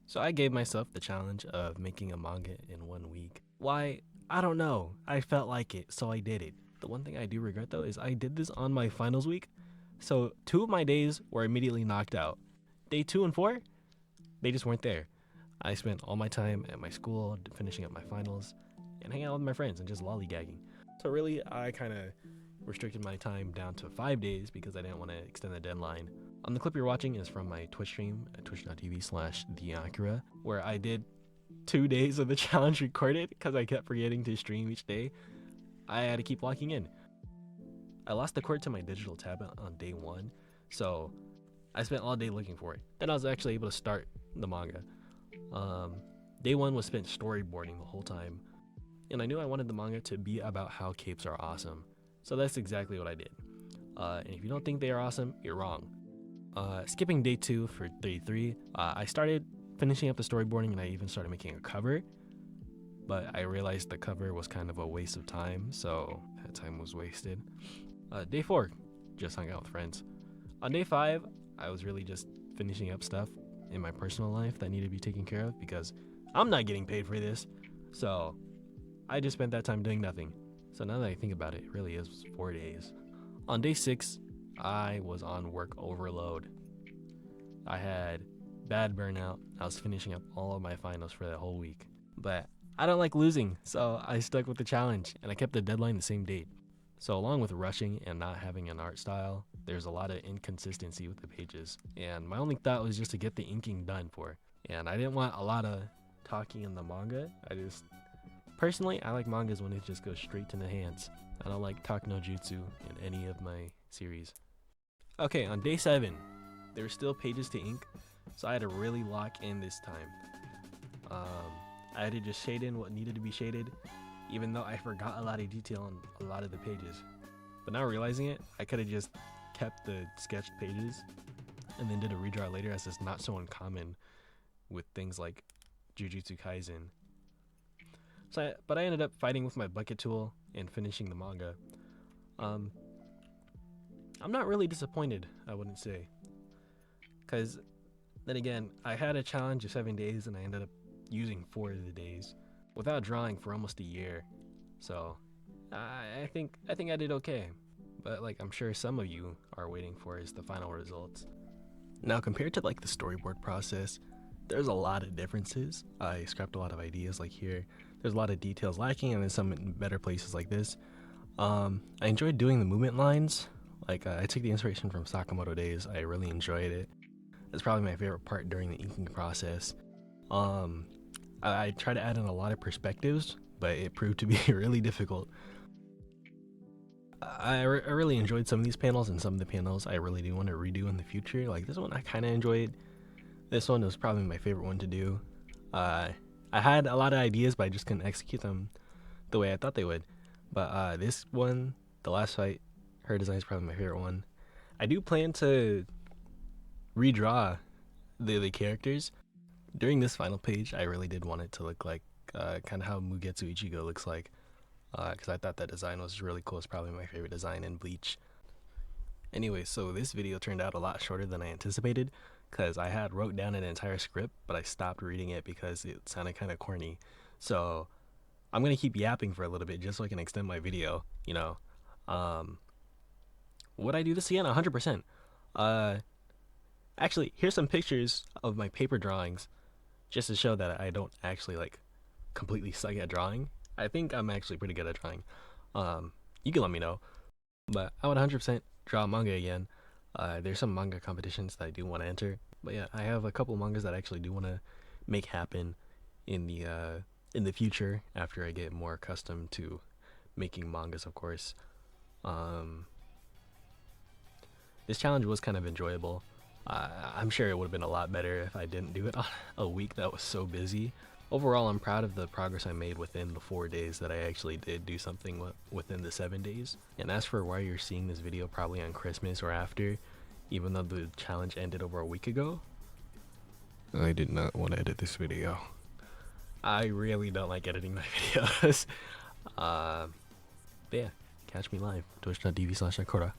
So I gave myself the challenge of making a manga in 1 week. Why? I don't know. I felt like it, so I did it. The one thing I do regret though is I did this on my finals week. So 2 of my days were immediately knocked out. Day 2 and 4, they just weren't there. I spent all my time at my school finishing up my finals and hanging out with my friends and just lollygagging. So really, I kind of restricted my time down to 5 days because I didn't want to extend the deadline. The clip you're watching is from my Twitch stream at twitch.tv/theakira, where I did 2 days of the challenge recorded because I kept forgetting to stream each day. I had to keep locking in. I lost the cord to my digital tablet on day 1, so I spent all day looking for it. Then I was actually able to start the manga. Day 1 was spent storyboarding the whole time, and I knew I wanted the manga to be about how capes are awesome. So that's exactly what I did. And if you don't think they are awesome, you're wrong. Skipping day 2 for day 3, I started finishing up the storyboarding and I even started making a cover. But I realized the cover was kind of a waste of time, so that time was wasted. Day 4, just hung out with friends. On day 5, I was really just finishing up stuff in my personal life that needed to be taken care of because I'm not getting paid for this. So I just spent that time doing nothing. So now that I think about it, it really is 4 days. On day 6, I was on work overload. I had bad burnout. I was finishing up all of my finals for that whole week. But I don't like losing, so I stuck with the challenge and I kept the deadline the same date. So along with rushing and not having an art style, there's a lot of inconsistency with the pages. And my only thought was just to get the inking done for. And I didn't want a lot of talking in the manga. Personally, I like mangas when it just goes straight to the hands. I don't like talk no jutsu in any of my series. Okay, on day 7, there were still pages to ink, so I had to really lock in this time. I had to just shade in what needed to be shaded, even though I forgot a lot of detail on a lot of the pages. But now realizing it, I could have just kept the sketched pages and then did a redraw later, as it's not so uncommon with things like Jujutsu Kaisen. But I ended up fighting with my bucket tool and finishing the manga. I'm not really disappointed, I wouldn't say. Because then again, I had a challenge of 7 days and I ended up using 4 of the days without drawing for almost a year. So I think I did okay. But like I'm sure some of you are waiting for is the final results. Now compared to like the storyboard process, there's a lot of differences. I scrapped a lot of ideas like here. There's a lot of details lacking and then some in better places like this. I enjoyed doing the movement lines. Like I took the inspiration from Sakamoto Days. I really enjoyed it. It's probably my favorite part during the inking process. I tried to add in a lot of perspectives, but it proved to be really difficult. I really enjoyed some of these panels, and some of the panels I really do want to redo in the future. Like this one I kind of enjoyed. This one was probably my favorite one to do. I had a lot of ideas, but I just couldn't execute them the way I thought they would. But this one, the last fight, her design is probably my favorite one. I do plan to redraw the characters. During this final page, I really did want it to look like kind of how Mugetsu Ichigo looks like, because I thought that design was really cool. It's probably my favorite design in Bleach. Anyway, so this video turned out a lot shorter than I anticipated, because I had wrote down an entire script, but I stopped reading it because it sounded kind of corny. So I'm going to keep yapping for a little bit just so I can extend my video, you know. Would I do this again? 100%. Actually, here's some pictures of my paper drawings just to show that I don't actually like completely suck at drawing. I think I'm actually pretty good at drawing. You can let me know. But I would 100% draw manga again. There's some manga competitions that I do want to enter. But yeah, I have a couple mangas that I actually do want to make happen in the future after I get more accustomed to making mangas, of course. This challenge was kind of enjoyable. I'm sure it would have been a lot better if I didn't do it on a week that was so busy. Overall, I'm proud of the progress I made within the 4 days that I actually did do something within the 7 days. And as for why you're seeing this video probably on Christmas or after, even though the challenge ended over a week ago, I did not want to edit this video. I really don't like editing my videos. But yeah, catch me live, twitch.tv/Akora.